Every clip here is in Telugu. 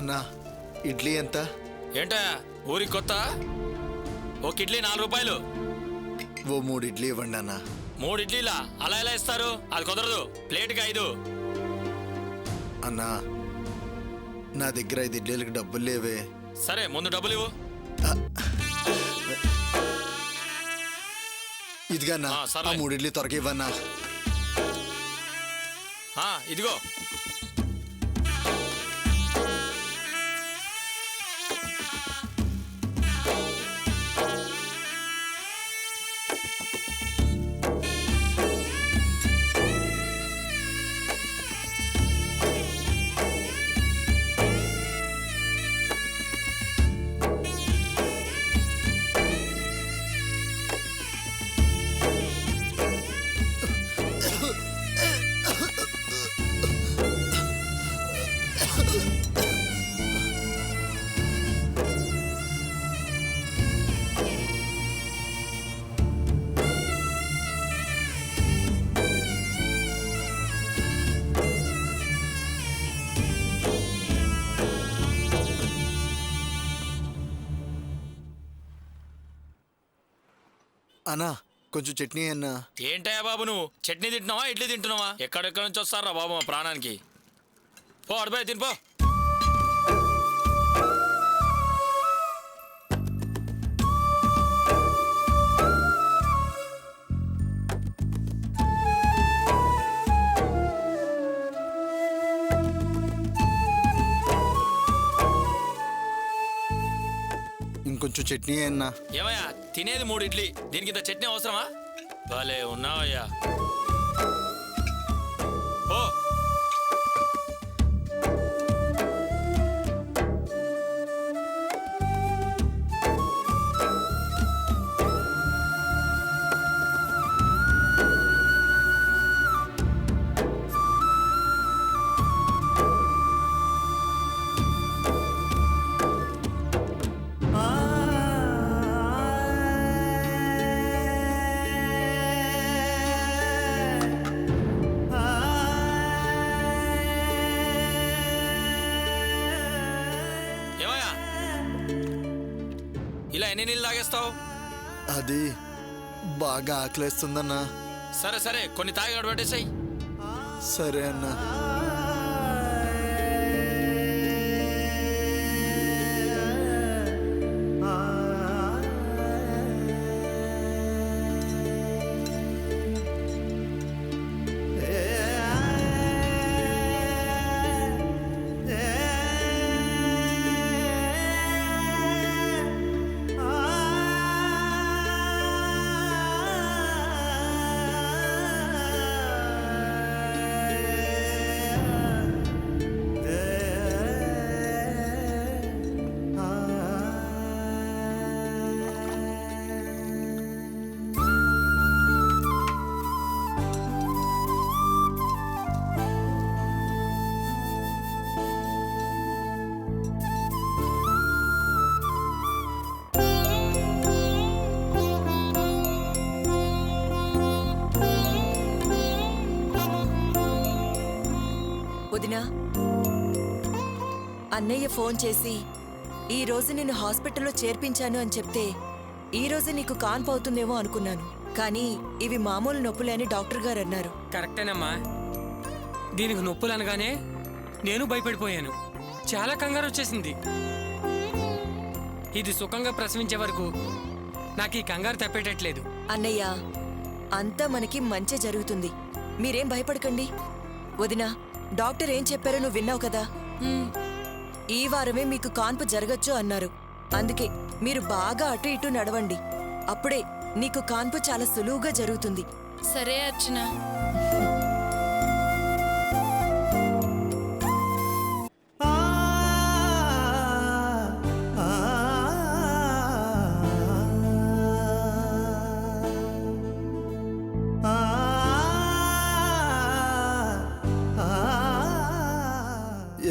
అన్నా ఇడ్లీ ఎంత? ఏంటా ఊరికి కొత్త? ఒక ఇడ్లీ 4 రూపాయలు. ఓ 3 ఇడ్లీ ఇవ్వండి అన్నా. 3 ఇడ్లీలా? అలా ఎలా ఇస్తారు? అది కుదరదు. ప్లేట్కి 5. అన్నా నా దగ్గర 5 ఇడ్లీలకు డబ్బులు లేవే. సరే ముందు డబ్బులు ఇవ్వు. ఇదిగన్నా ఆ 3 ఇడ్లీ త్వరగా ఇవ్వన్నా. ఇదిగో. అన్నా కొంచెం చట్నీ అన్నా. ఏంటయ్యా బాబు నువ్వు చట్నీ తింటున్నావా ఇడ్లీ తింటున్నావా? ఎక్కడెక్కడ నుంచి వస్తారా బాబు మా ప్రాణానికి? పో అడిపోయి తినిపో. ఇంకొంచెం చట్నీ అన్నా. ఏమయ్యా తినేది 3 ఇడ్లీ, దీనికి ఇంత చట్నీ అవసరమా? భలే ఉన్నావయ్యా. ఓ ఇలా ఎన్ని నీళ్ళు తాగేస్తావు? అది బాగా ఆకలేస్తుందన్నా. సరే సరే కొన్ని తాగి గడబెట్టేసాయి. సరే అన్నా. వదినా, అన్నయ్య ఫోన్ చేసి ఈరోజు నిన్ను హాస్పిటల్లో చేర్పించాను అని చెప్తే ఈరోజు నీకు కాన్పు అవుతుందేమో అనుకున్నాను. కానీ ఇవి మామూలు నొప్పులే అని డాక్టర్ గారు అన్నారు. కరెక్టేనమ్మా. దీనికి నొప్పులు అనగానే నేను భయపడిపోయాను. చాలా కంగారు వచ్చేసింది. ఇది సుఖంగా ప్రసవించే వరకు నాకు ఈ కంగారు తప్పేటట్లేదు. అన్నయ్య, అంతా మనకి మంచి జరుగుతుంది, మీరేం భయపడకండి. వదినా, డాక్టర్ ఏం చెప్పారో నువ్వు విన్నావు కదా. ఈ వారమే మీకు కాన్పు జరగచ్చు అన్నారు. అందుకే మీరు బాగా అటు ఇటు నడవండి. అప్పుడే నీకు కాన్పు చాలా సులువుగా జరుగుతుంది. సరే అర్చన.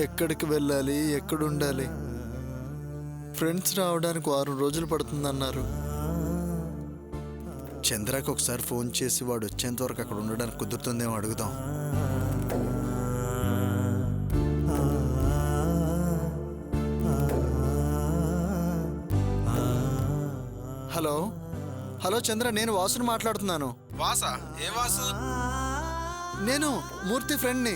ఎక్కడికి వెళ్ళాలి, ఎక్కడుండాలి? ఫ్రెండ్స్ రావడానికి 6 రోజులు పడుతుందన్నారు. చంద్రకి ఒకసారి ఫోన్ చేసి వాడు వచ్చేంత వరకు అక్కడ ఉండడానికి కుదురుతుందేమో అడుగుదాం. హలో హలో చంద్ర, నేను వాసుని మాట్లాడుతున్నాను. వాసా? ఏ వాసు? నేను మూర్తి ఫ్రెండ్ని.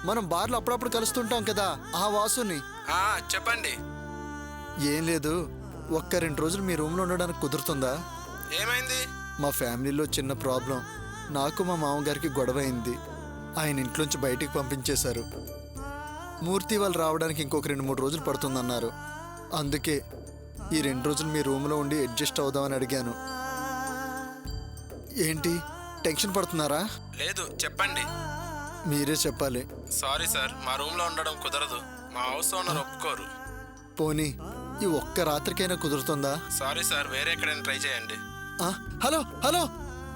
మనం బార్లో అప్పుడప్పుడు కలుస్తుంటాం కదా, ఆ వాసుని. చెప్పండి. ఏం లేదు, ఒక్క 2 రోజులు మీ రూమ్లో ఉండడానికి కుదురుతుందా? ఏమైంది? మా ఫ్యామిలీలో చిన్న ప్రాబ్లం. నాకు మా మామగారికి గొడవ అయింది. ఆయన ఇంట్లోంచి బయటికి పంపించేశారు. మూర్తి వాళ్ళు రావడానికి ఇంకొక 2-3 రోజులు పడుతుందన్నారు. అందుకే ఈ 2 రోజులు మీ రూమ్లో ఉండి అడ్జస్ట్ అవుదామని అడిగాను. ఏంటి టెన్షన్ పడుతున్నారా? లేదు, చెప్పండి. మీరే చెప్పాలి. సారీ సార్, మా రూమ్లో ఉండడం కుదరదు. మా హౌస్ ఓనర్ ఒప్పుకోరు. పోనీ ఈ ఒక్క రాత్రికైనా కుదురుతుందా? సారీ సార్, వేరే ఎక్కడైనా ట్రై చేయండి. హలో హలో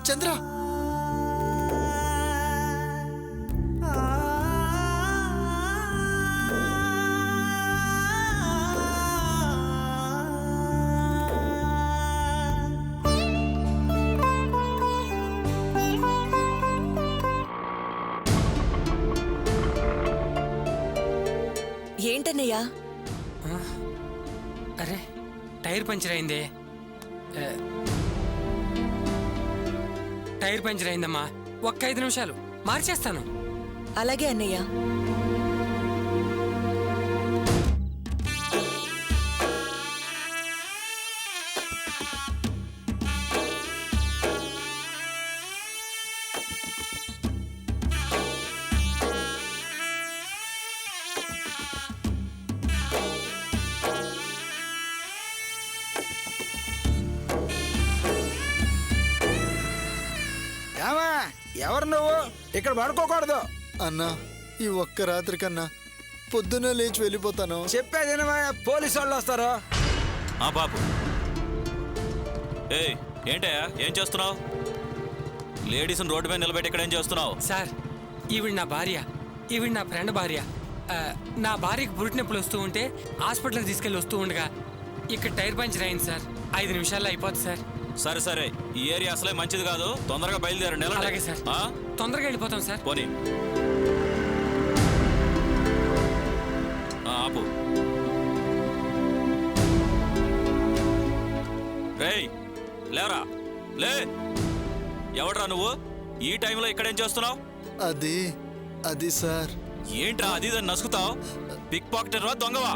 చంద్ర, ఏంటన్నయ్యా? అరే టైర్ పంచర్ అయిందే. టైర్ పంచర్ అయిందమ్మా, ఒక్క 5 నిమిషాలు మార్చేస్తాను. అలాగే అన్నయ్య. ఎవరు నువ్వు? ఇక్కడ పడుకోకూడదు. అన్నా ఈ ఒక్క రాత్రి కన్నా పొద్దున్నే లేచి వెళ్ళిపోతాను. చెప్పేది పోలీసు వాళ్ళు వస్తారు. బాబు ఏయ్ ఏంటయ్యా, ఏం చేస్తున్నావు? లేడీస్ని రోడ్డు మీద నిలబెట్టి ఇక్కడ ఏం చేస్తున్నావు? సార్, ఈవిడ నా భార్య, ఈవిడ నా ఫ్రెండ్ భార్య. నా భార్యకి పురిటి నొప్పులు వస్తూ ఉంటే హాస్పిటల్కి తీసుకెళ్ళి వస్తూ ఉండగా ఇక్కడ టైర్ పంచర్ అయింది సార్. 5 నిమిషాల్లో అయిపోతుంది సార్. సరే సరే, ఈ ఏరియా అసలే మంచిది కాదు, తొందరగా బయలుదేరండి. అలాగే సార్, తొందరగా వెళ్ళిపోతాం సార్. పోనీ ఆపు. రేయ్ లేవరా, లే. ఎవడ్రా నువ్వు? ఈ టైంలో ఇక్కడేం చేస్తున్నావు? అది సార్. ఏంట్రా అది ఇదని నసుకుతావు? పిక్ పాకెటర్ రా, దొంగవా?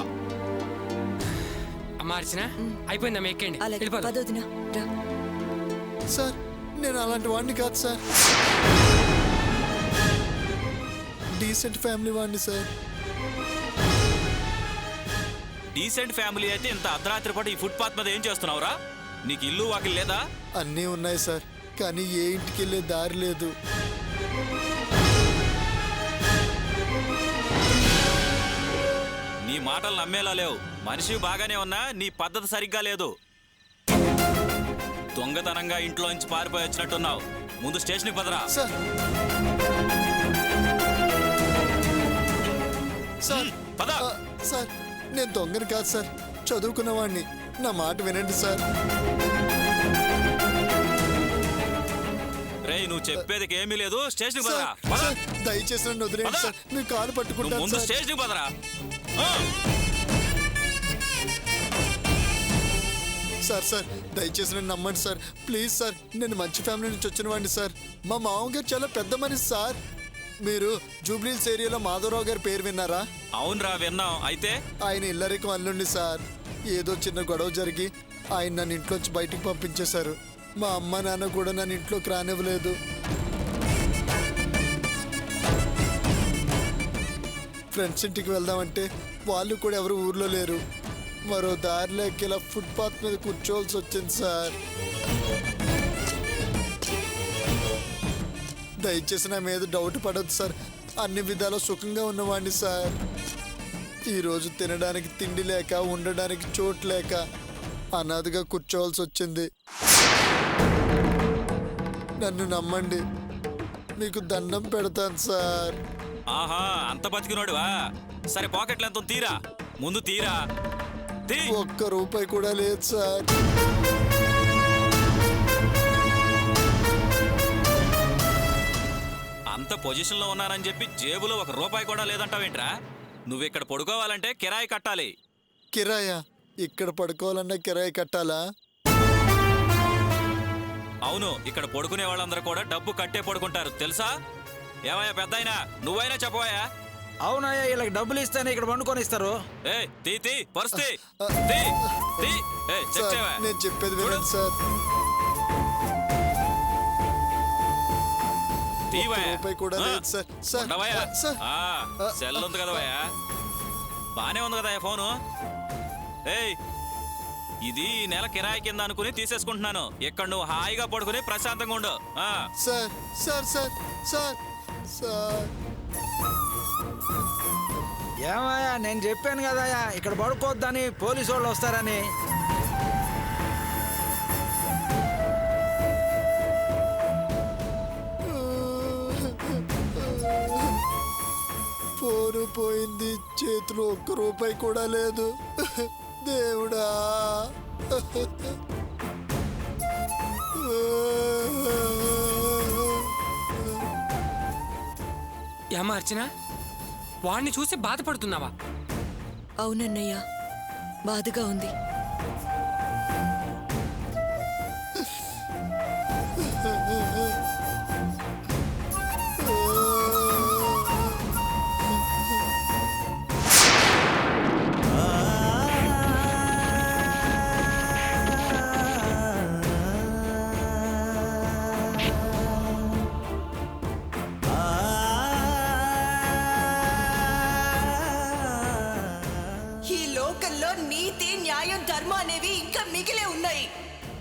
మార్చిన అయిపోయిందమ్మా, ఎక్కండి, అలాగే వెళ్ళిపోదాం. పదొదినా రా. సార్ నేను అలాంటి వాడిని కాదు సార్, డీసెంట్ ఫ్యామిలీ వాడిని సార్. డీసెంట్ ఫ్యామిలీ అయితే ఇంత అర్ధరాత్రి పాటు ఈ ఫుట్పాత్ మీద ఏం చేస్తున్నావురా? నీకు ఇల్లు వాకిల్ లేదా? అన్నీ ఉన్నాయి సార్, కానీ ఏ ఇంటికి వెళ్ళే దారి లేదు. నీ మాటలు నమ్మేలా లేవు. మనిషి బాగానే ఉన్నా నీ పద్ధతి సరిగ్గా లేదు. దొంగతనంగా ఇంట్లోంచి పారిపోయి వచ్చినట్టున్నావు. ముందు స్టేషన్కి పదరా. సార్ సార్ పద. సార్ నేను దొంగని కాదు సార్, చదువుకున్నవాడిని. నా మాట వినండి సార్. రేయ్ నువ్వు చెప్పేది ఏమీ లేదు, స్టేషన్కి పదరా. సార్ దయచేసి నన్ను వదిలేయండి సార్, నేను కాలు నువ్వు పట్టుకుంటాను ముందు సార్. స్టేషన్కి పదరా. సార్ సార్ దయచేసి నన్ను నమ్మండి సార్, ప్లీజ్ సార్. నేను మంచి ఫ్యామిలీ నుంచి వచ్చిన వాడిని సార్. మా మామగారు చాలా పెద్ద మనిషి సార్. మీరు జూబ్లీహిల్స్ ఏరియాలో మాధవరావు గారి పేరు విన్నారా? అవునరా, విన్నాం. అయితే ఆయన ఇల్లరికం అల్లుండి సార్. ఏదో చిన్న గొడవ జరిగి ఆయన నన్ను ఇంట్లోంచి బయటికి పంపించేశారు. మా అమ్మ నాన్న కూడా నన్ను ఇంట్లోకి రానివ్వలేదు. ఫ్రెండ్స్ ఇంటికి వెళ్దామంటే వాళ్ళు కూడా ఎవరు ఊర్లో లేరు. మరో దారిలోకి ఇలా ఫుట్పాత్ మీద కూర్చోవలసి వచ్చింది సార్. దయచేసి నా మీద డౌట్ పడద్దు సార్, అన్ని విధాలా సుఖంగా ఉన్నవాడిని సార్. ఈరోజు తినడానికి తిండి లేక, ఉండడానికి చోటు లేక అనాథగా కూర్చోవలసి వచ్చింది. నన్ను నమ్మండి, మీకు దండం పెడతాను సార్. ఆహా, అంత బతికినోడువా? సరే పాకెట్లు ఎంత తీరా, ముందు తీరా. ఒక్క రూపాయి కూడా లేదు సార్. అంత పొజిషన్లో ఉన్నానని చెప్పి జేబులో 1 రూపాయి కూడా లేదంటావేంట్రా? నువ్వు ఇక్కడ పడుకోవాలంటే కిరాయి కట్టాలి. కిరాయా? ఇక్కడ పడుకోవాలన్నా కిరాయి కట్టాలా? అవును, ఇక్కడ పడుకునే వాళ్ళందరూ కూడా డబ్బు కట్టే పడుకుంటారు తెలుసా? ఏమయ్యా పెద్దాయనా, నువ్వైనా చెప్పవయ్యా. అవునయ్యా, వీళ్ళకి డబ్బులు ఇస్తేనే ఇక్కడ పండుకొని ఇస్తారు. ఏ తీ పర్స్ తీ. చెక్ సార్ చేయవా? నేను చెప్పేది వినండి సార్. తీవయ్యా. రూపాయి కూడా లేదు సార్. సార్ ఉండవయ్యా. సార్ సెల్ ఉంది కదా భయ్యా, బానే ఉంది కదా ఫోను. ఏయ్, ఇది ఈ నెల కిరాయి కింద అనుకుని తీసేసుకుంటున్నాను. ఇక్కడ నువ్వు హాయిగా పడుకుని ప్రశాంతంగా ఉండు. Sir sir sir sir sir ఏమయ్యా, నేను చెప్పాను కదయ్యా ఇక్కడ పడుకోవద్దని, పోలీసు వాళ్ళు వస్తారని. ఫోను పోయింది, చేతిలో ఒక్క రూపాయి కూడా లేదు. దేవుడా. ఏమా అర్చన, వాడిని చూసి బాధపడుతున్నావా? అవునన్నయ్య, బాధగా ఉంది. ఈ లోకంలో నీతి, న్యాయం, ధర్మం అనేవి ఇంకా మిగిలే ఉన్నాయి.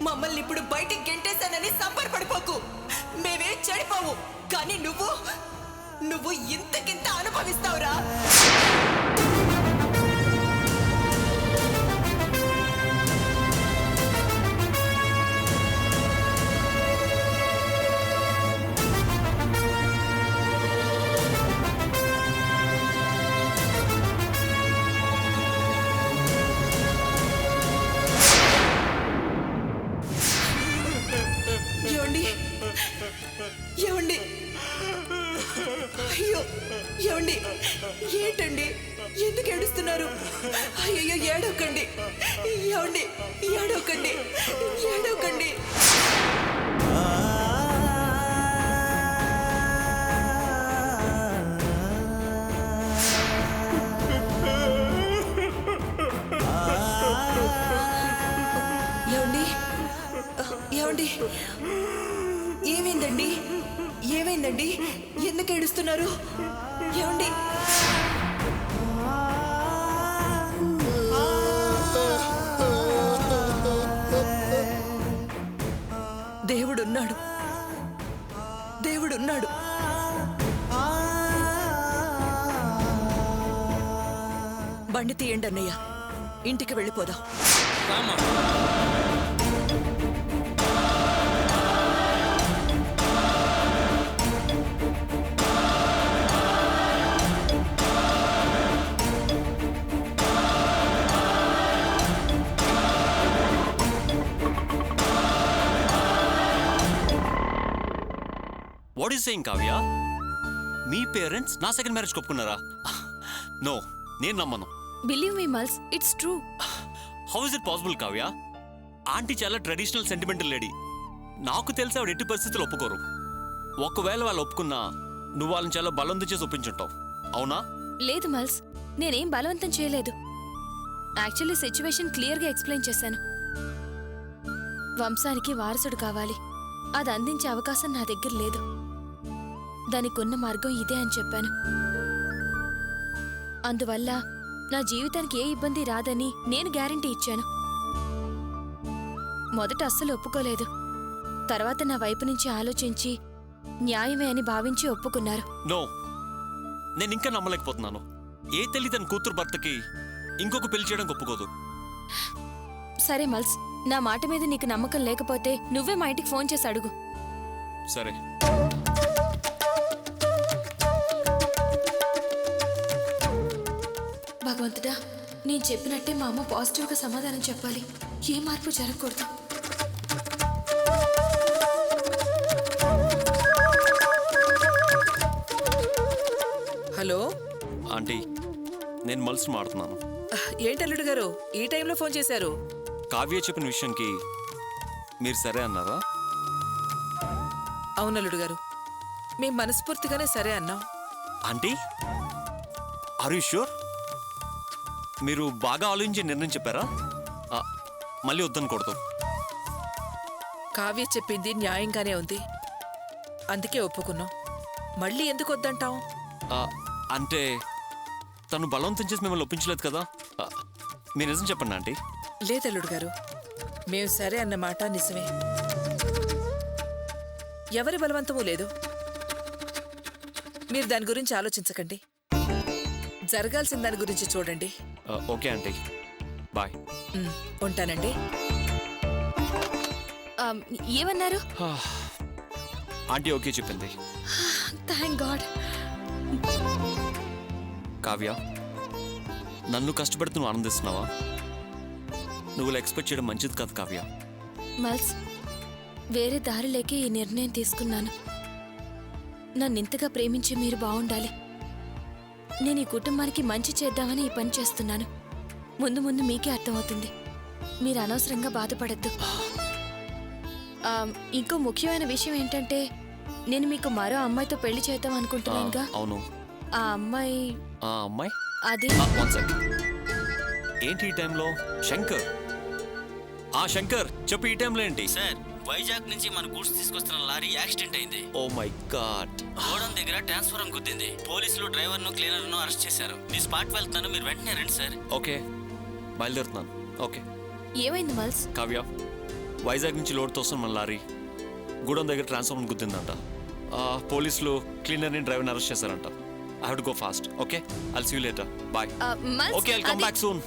మమ్మల్ని ఇప్పుడు బయటికి గెంటేశానని సంబరపడిపోకు. మేమేం చెడిపోవు, కానీ నువ్వు ఇంతకింత అనుభవిస్తావురా. ఏమండి, అయ్యో ఏమండి, ఏంటండి ఎందుకు ఏడుస్తున్నారు? అయ్యో ఏడవకండి, ఏమండి ఏడవకండి, ఏడవకండి. ఏమండి, ఏమండి, ఏమైందండి? ఏమైందండి? ఎందుకు ఏడుస్తున్నారు? ఏమండి? దేవుడున్నాడు, దేవుడున్నాడు. బండి తీయండి అన్నయ్య, ఇంటికి వెళ్ళిపోదాం. What is saying Kavya? Me parents నా సెకండ్ మ్యారేజ్ ఒప్పుకున్నారా? నో, నేను నమ్మను. Believe me మల్స్, it's true. How is it possible Kavya? Aunty చాలా ట్రెడిషనల్ సెంటిమెంటల్ లేడీ. నాకు తెలిసి ఆవిడ ఎట్టి పరిస్థితులు ఒప్పుకోరు. ఒకవేళ వాళ్ళు ఒప్పుకున్నా నువ్వు వాళ్ళని చాలా బలవంతం చేసి ఒప్పించుంటావు, అవునా? లేదు మల్స్, నేనేం బలవంతం చేయలేదు. యాక్చువల్లీ సిచ్యువేషన్ క్లియర్గా ఎక్స్ప్లెయిన్ చేశాను. వంశానికి వారసుడు కావాలి, అది అందించే అవకాశం నా దగ్గర లేదు. దానికున్న మార్గం ఇదే అని చెప్పాను. అందువల్ల నా జీవితానికి ఏ ఇబ్బంది రాదని నేను గ్యారంటీ ఇచ్చాను. మొదట అస్సలు ఒప్పుకోలేదు. తర్వాత నా వైపు నుంచి ఆలోచించి న్యాయమే అని భావించి ఒప్పుకున్నారు. నో, నేను ఇంకా నమ్మలేకపోతున్నాను. ఏ తల్లి తన కూతురు భర్తకి ఇంకొక పెళ్లి చేయడం ఒప్పుకోదు. సరే మల్స్, నా మాట మీద నీకు నమ్మకం లేకపోతే నువ్వే మా ఇంటికి ఫోన్ చేసి అడుగు. సరే. భగవంతుడా, నేను చెప్పినట్టే మా అమ్మ పాజిటివ్గా సమాధానం చెప్పాలి. ఏ మార్పు జరగకూడదు. హలో ఆంటీ, నేను మల్స్ మాడుతున్నాను. ఏంటి అల్లుడు గారు ఈ టైంలో ఫోన్ చేశారు? కావ్య చెప్పిన విషయానికి మీరు సరే అన్నారా? అవునల్లుడు గారు మేం మనస్ఫూర్తిగానే సరే అన్నాం. Aunty are you sure? మీరు బాగా ఆలోచించి నిర్ణయం చెప్పారా? ఆ, మళ్ళీ వద్దనకూడదు. కావ్య చెప్పింది న్యాయంగానే ఉంది, అందుకే ఒప్పుకున్నాం. మళ్ళీ ఎందుకు వద్దంటాం? ఆ, అంటే తను బలవంతం చేసి మిమ్మల్ని ఒప్పించలేదు కదా. ఆ, మీరు నిజం చెప్పండి ఆంటీ. లేదల్లుడు గారు, మేం సరే అన్నమాట నిజమే. ఎవరి బలవంతమూ లేదు. మీరు దాని గురించి ఆలోచించకండి, జరగాల్సిన దాని గురించి చూడండి. Okay aunty, bye. ఉంటానండి. ఏమన్నారు? ఆంటీ ఓకే చెప్పింది. Thank God. కావ్య, నన్ను కష్టపెడుతూ నువ్వు ఆనందిస్తున్నావా? నువ్వు ఎక్స్పెక్ట్ చేయడం మంచిది కాదు కావ్య. మల్స్, వేరే దారి లేక ఈ నిర్ణయం తీసుకున్నాను. నన్ను ఇంతగా ప్రేమించి మీరు బాగుండాలి. నేను ఈ కుటుంబానికి మంచి చేద్దామని ఈ పని చేస్తున్నాను. ముందు ముందు మీకే అర్థమవుతుంది. మీరు అనవసరంగా బాధపడద్దు. ఇంకో ముఖ్యమైన విషయం ఏంటంటే, నేను మీకు మరో అమ్మాయితో పెళ్లి చేద్దాం అనుకుంటున్నానుగా. అవును. ఆ అమ్మాయి అది వన్ సెకండ్. ఏంటి ఈ టైంలో? శంకర్. శంకర్ చెప్పు, ఈ టైంలో ఏంటి? సార్, వైజాగ్ నుంచి మన గూడ్స్ తీసుకొస్తున్న లారీ యాక్సిడెంట్ అయింది. Oh my god. గోడౌన్ దగ్గర ట్రాన్స్ఫారం గుద్దింది. పోలీసులు డ్రైవర్ను క్లీనర్ను అరెస్ట్ చేశారు. మీ స్పాట్ వెళ్తున్నాను, మీరు వెంటనే రండి సార్. ఓకే, బయలుదేరుతున్నాను. ఓకే. ఏమైంది మల్స్? కావ్య, వైజాగ్ నుంచి లోడ్తో వస్తున్న మన లారీ గూడెం దగ్గర ట్రాన్స్ఫార్మర్ గుద్దిందంట. పోలీసులు క్లీనర్ని డ్రైవర్ని అరెస్ట్ చేశారంట. I have to go fast. Okay, I'll see you later. Bye. మల్స్, ఓకే, ఐల్ కమ్ అది- బ్యాక్ సూన్.